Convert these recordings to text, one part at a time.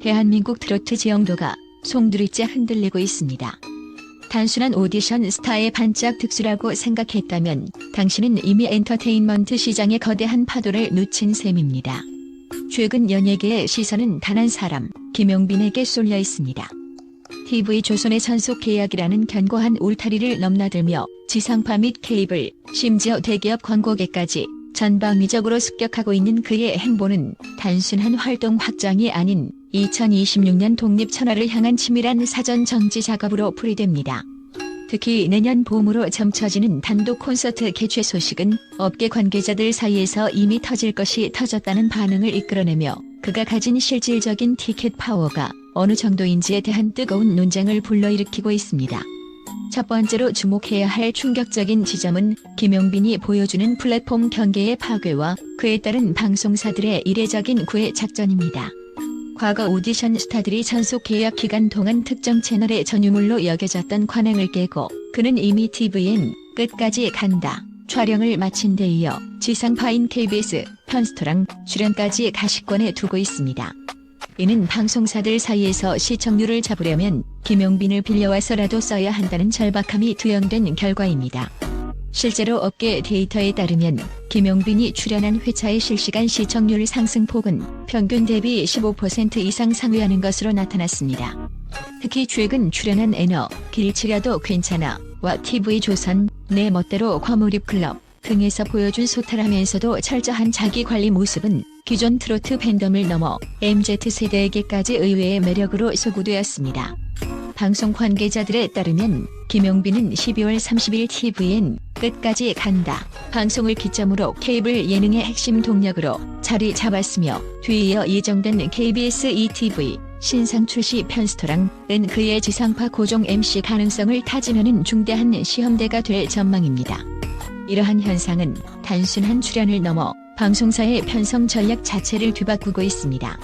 대한민국 트로트 지형도가 송두리째 흔들리고 있습니다. 단순한 오디션 스타의 반짝 득수라고 생각했다면 당신은 이미 엔터테인먼트 시장의 거대한 파도를 놓친 셈입니다. 최근 연예계의 시선은 단 한 사람, 김용빈에게 쏠려 있습니다. TV조선의 전속 계약이라는 견고한 울타리를 넘나들며 지상파 및 케이블, 심지어 대기업 광고계까지 전방위적으로 습격하고 있는 그의 행보는 단순한 활동 확장이 아닌 2026년 독립 천하를 향한 치밀한 사전 정지 작업으로 풀이됩니다. 특히 내년 봄으로 점쳐지는 단독 콘서트 개최 소식은 업계 관계자들 사이에서 이미 터질 것이 터졌다는 반응을 이끌어내며 그가 가진 실질적인 티켓 파워가 어느 정도인지에 대한 뜨거운 논쟁을 불러일으키고 있습니다. 첫 번째로 주목해야 할 충격적인 지점은 김용빈이 보여주는 플랫폼 경계의 파괴와 그에 따른 방송사들의 이례적인 구애 작전입니다. 과거 오디션 스타들이 전속 계약 기간 동안 특정 채널의 전유물로 여겨졌던 관행을 깨고 그는 이미 TVN 끝까지 간다 촬영을 마친 데 이어 지상파인 KBS 편스토랑 출연까지 가시권에 두고 있습니다. 이는 방송사들 사이에서 시청률을 잡으려면 김용빈을 빌려와서라도 써야 한다는 절박함이 투영된 결과입니다. 실제로 업계 데이터에 따르면 김용빈이 출연한 회차의 실시간 시청률 상승폭은 평균 대비 15% 이상 상회하는 것으로 나타났습니다. 특히 최근 출연한 에너, 길치라도 괜찮아, 와 TV조선, 내 멋대로 과몰입클럽 등에서 보여준 소탈하면서도 철저한 자기관리 모습은 기존 트로트 팬덤을 넘어 MZ세대에게까지 의외의 매력으로 소구되었습니다. 방송 관계자들에 따르면 김용빈은 12월 30일 TVN 끝까지 간다 방송을 기점으로 케이블 예능의 핵심 동력으로 자리 잡았으며 뒤이어 예정된 KBS ETV 신상 출시 편스토랑은 그의 지상파 고정 MC 가능성을 타진하는 중대한 시험대가 될 전망입니다. 이러한 현상은 단순한 출연을 넘어 방송사의 편성 전략 자체를 뒤바꾸고 있습니다.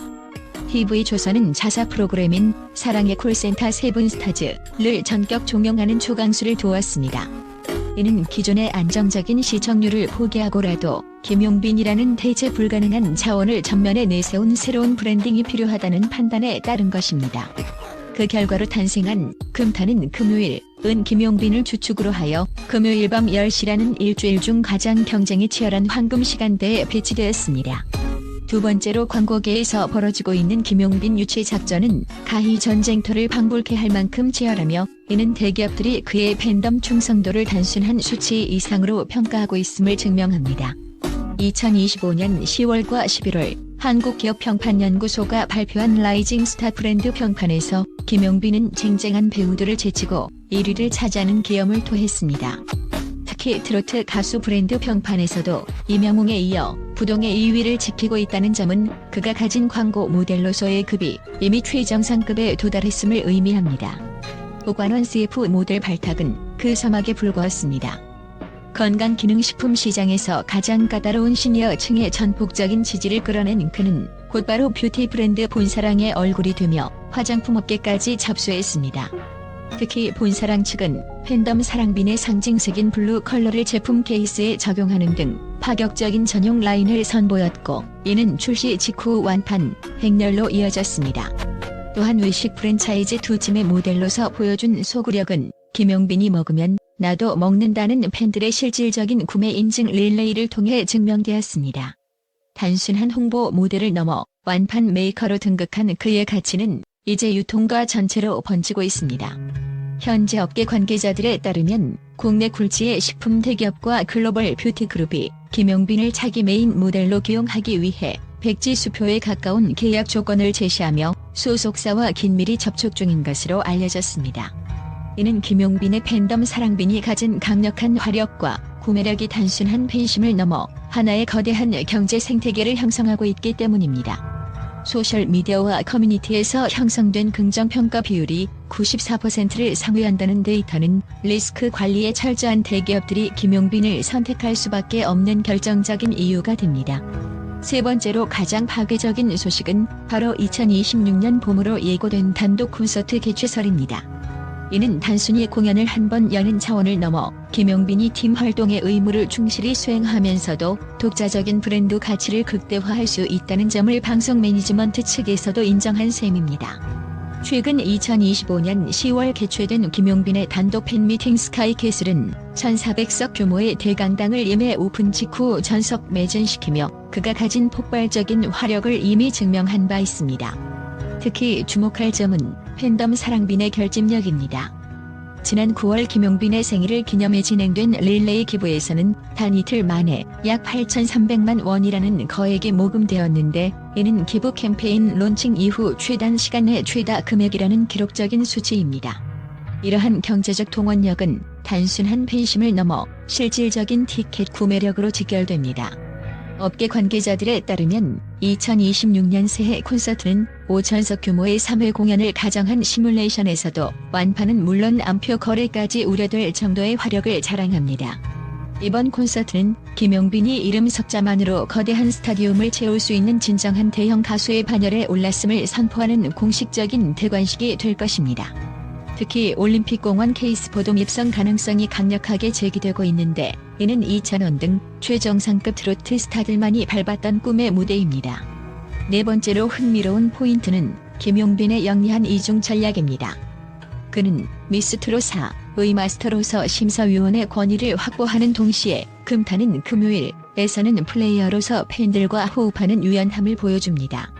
TV조선은 자사 프로그램인 사랑의 콜센터 세븐스타즈를 전격 종영하는 초강수를 두었습니다. 이는 기존의 안정적인 시청률을 포기하고라도 김용빈이라는 대체 불가능한 자원을 전면에 내세운 새로운 브랜딩이 필요하다는 판단에 따른 것입니다. 그 결과로 탄생한 금타는 금요일은 김용빈을 주축으로 하여 금요일 밤 10시라는 일주일 중 가장 경쟁이 치열한 황금 시간대에 배치되었습니다. 두 번째로 광고계에서 벌어지고 있는 김용빈 유치 작전은 가히 전쟁터를 방불케 할 만큼 치열하며 이는 대기업들이 그의 팬덤 충성도를 단순한 수치 이상으로 평가하고 있음을 증명합니다. 2025년 10월과 11월 한국기업평판연구소가 발표한 라이징 스타 브랜드 평판에서 김용빈은 쟁쟁한 배우들을 제치고 1위를 차지하는 기염을 토했습니다. 특히 트로트 가수 브랜드 평판에서도 이명웅에 이어 부동의 2위를 지키고 있다는 점은 그가 가진 광고 모델로서의 급이 이미 최정상급에 도달했음을 의미합니다. 오관원 CF 모델 발탁은 그 서막에 불과했습니다. 건강기능식품 시장에서 가장 까다로운 시니어층의 전폭적인 지지를 끌어낸 그는 곧바로 뷰티 브랜드 본사랑의 얼굴이 되며 화장품 업계까지 접수했습니다. 특히 본사랑 측은 팬덤 사랑빈의 상징색인 블루 컬러를 제품 케이스에 적용하는 등 파격적인 전용 라인을 선보였고 이는 출시 직후 완판, 행렬로 이어졌습니다. 또한 외식 프랜차이즈 두찜의 모델로서 보여준 소구력은 김용빈이 먹으면 나도 먹는다는 팬들의 실질적인 구매 인증 릴레이를 통해 증명되었습니다. 단순한 홍보 모델을 넘어 완판 메이커로 등극한 그의 가치는 이제 유통과 전체로 번지고 있습니다. 현재 업계 관계자들에 따르면 국내 굴지의 식품 대기업과 글로벌 뷰티 그룹이 김용빈을 차기 메인 모델로 기용하기 위해 백지 수표에 가까운 계약 조건을 제시하며 소속사와 긴밀히 접촉 중인 것으로 알려졌습니다. 이는 김용빈의 팬덤 사랑빈이 가진 강력한 화력과 구매력이 단순한 팬심을 넘어 하나의 거대한 경제 생태계를 형성하고 있기 때문입니다. 소셜미디어와 커뮤니티에서 형성된 긍정평가 비율이 94%를 상회한다는 데이터는 리스크 관리에 철저한 대기업들이 김용빈을 선택할 수밖에 없는 결정적인 이유가 됩니다. 세 번째로 가장 파괴적인 소식은 바로 2026년 봄으로 예고된 단독 콘서트 개최설입니다. 이는 단순히 공연을 한 번 여는 차원을 넘어 김용빈이 팀 활동의 의무를 충실히 수행하면서도 독자적인 브랜드 가치를 극대화할 수 있다는 점을 방송 매니지먼트 측에서도 인정한 셈입니다. 최근 2025년 10월 개최된 김용빈의 단독 팬미팅 스카이캐슬은 1,400석 규모의 대강당을 예매 오픈 직후 전석 매진시키며 그가 가진 폭발적인 화력을 이미 증명한 바 있습니다. 특히 주목할 점은 팬덤 사랑빈의 결집력입니다. 지난 9월 김용빈의 생일을 기념해 진행된 릴레이 기부에서는 단 이틀 만에 약 8,300만 원이라는 거액이 모금되었는데 이는 기부 캠페인 론칭 이후 최단 시간 내 최다 금액이라는 기록적인 수치입니다. 이러한 경제적 동원력은 단순한 팬심을 넘어 실질적인 티켓 구매력으로 직결됩니다. 업계 관계자들에 따르면 2026년 새해 콘서트는 5천석 규모의 3회 공연을 가정한 시뮬레이션에서도 완판은 물론 암표 거래까지 우려될 정도의 화력을 자랑합니다. 이번 콘서트는 김용빈이 이름 석자만으로 거대한 스타디움을 채울 수 있는 진정한 대형 가수의 반열에 올랐음을 선포하는 공식적인 대관식이 될 것입니다. 특히 올림픽공원 케이스포돔 입성 가능성이 강력하게 제기되고 있는데 이는 이찬원 등 최정상급 트로트 스타들만이 밟았던 꿈의 무대입니다. 네 번째로 흥미로운 포인트는 김용빈의 영리한 이중 전략입니다. 그는 미스트롯 4의 마스터로서 심사위원의 권위를 확보하는 동시에 금타는 금요일에서는 플레이어로서 팬들과 호흡하는 유연함을 보여줍니다.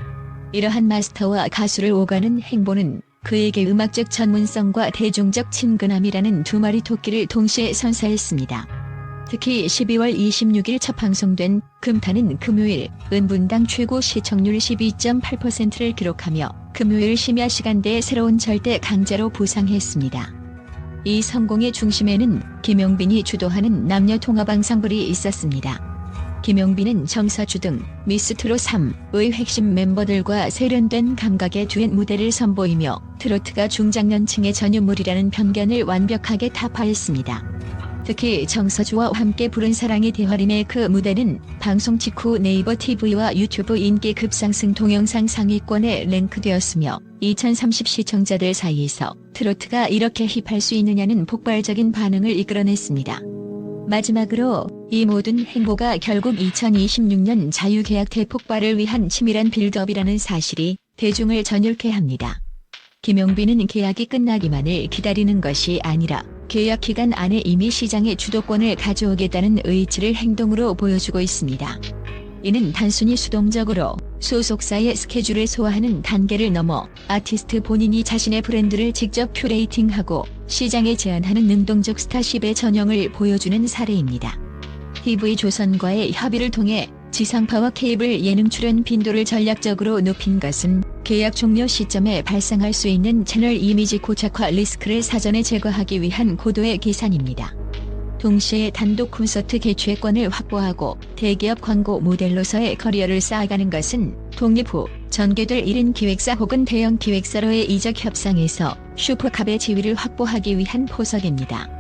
이러한 마스터와 가수를 오가는 행보는 그에게 음악적 전문성과 대중적 친근함이라는 두 마리 토끼를 동시에 선사했습니다. 특히 12월 26일 첫 방송된 금타는 금요일은 분당 최고 시청률 12.8%를 기록하며 금요일 심야 시간대에 새로운 절대 강자로 부상했습니다. 이 성공의 중심에는 김용빈이 주도하는 남녀 통합 앙상블이 있었습니다. 김용빈은 정서주 등 미스트롯 3의 핵심 멤버들과 세련된 감각의 듀엣 무대를 선보이며 트로트가 중장년층의 전유물이라는 편견을 완벽하게 타파했습니다. 특히 정서주와 함께 부른 사랑의 대화 리메이크 무대는 방송 직후 네이버 TV와 유튜브 인기 급상승 동영상 상위권에 랭크되었으며 2030 시청자들 사이에서 트로트가 이렇게 힙할 수 있느냐는 폭발적인 반응을 이끌어냈습니다. 마지막으로 이 모든 행보가 결국 2026년 자유계약 대폭발을 위한 치밀한 빌드업이라는 사실이 대중을 전율케 합니다. 김용빈은 계약이 끝나기만을 기다리는 것이 아니라 계약 기간 안에 이미 시장의 주도권을 가져오겠다는 의지를 행동으로 보여주고 있습니다. 이는 단순히 수동적으로 소속사의 스케줄을 소화하는 단계를 넘어 아티스트 본인이 자신의 브랜드를 직접 큐레이팅하고 시장에 제안하는 능동적 스타십의 전형을 보여주는 사례입니다. TV조선과의 협의를 통해 지상파와 케이블 예능 출연 빈도를 전략적으로 높인 것은 계약 종료 시점에 발생할 수 있는 채널 이미지 고착화 리스크를 사전에 제거하기 위한 고도의 계산입니다. 동시에 단독 콘서트 개최권을 확보하고 대기업 광고 모델로서의 커리어를 쌓아가는 것은 독립 후 전개될 1인 기획사 혹은 대형 기획사로의 이적 협상에서 슈퍼캅의 지위를 확보하기 위한 포석입니다.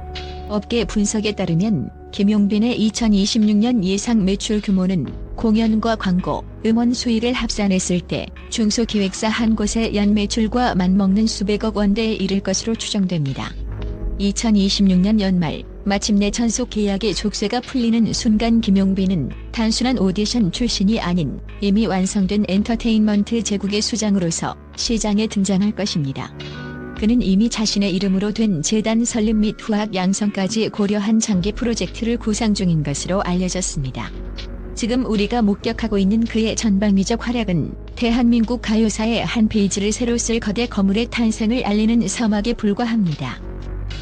업계 분석에 따르면 김용빈의 2026년 예상 매출 규모는 공연과 광고, 음원 수익을 합산했을 때 중소기획사 한 곳의 연매출과 맞먹는 수백억 원대에 이를 것으로 추정됩니다. 2026년 연말 마침내 전속 계약의 족쇄가 풀리는 순간 김용빈은 단순한 오디션 출신이 아닌 이미 완성된 엔터테인먼트 제국의 수장으로서 시장에 등장할 것입니다. 그는 이미 자신의 이름으로 된 재단 설립 및 후학 양성까지 고려한 장기 프로젝트를 구상 중인 것으로 알려졌습니다. 지금 우리가 목격하고 있는 그의 전방위적 활약은 대한민국 가요사의 한 페이지를 새로 쓸 거대 거물의 탄생을 알리는 서막에 불과합니다.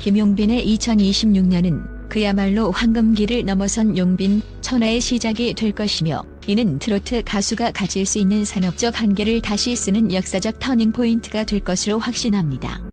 김용빈의 2026년은 그야말로 황금기를 넘어선 용빈, 천하의 시작이 될 것이며 이는 트로트 가수가 가질 수 있는 산업적 한계를 다시 쓰는 역사적 터닝포인트가 될 것으로 확신합니다.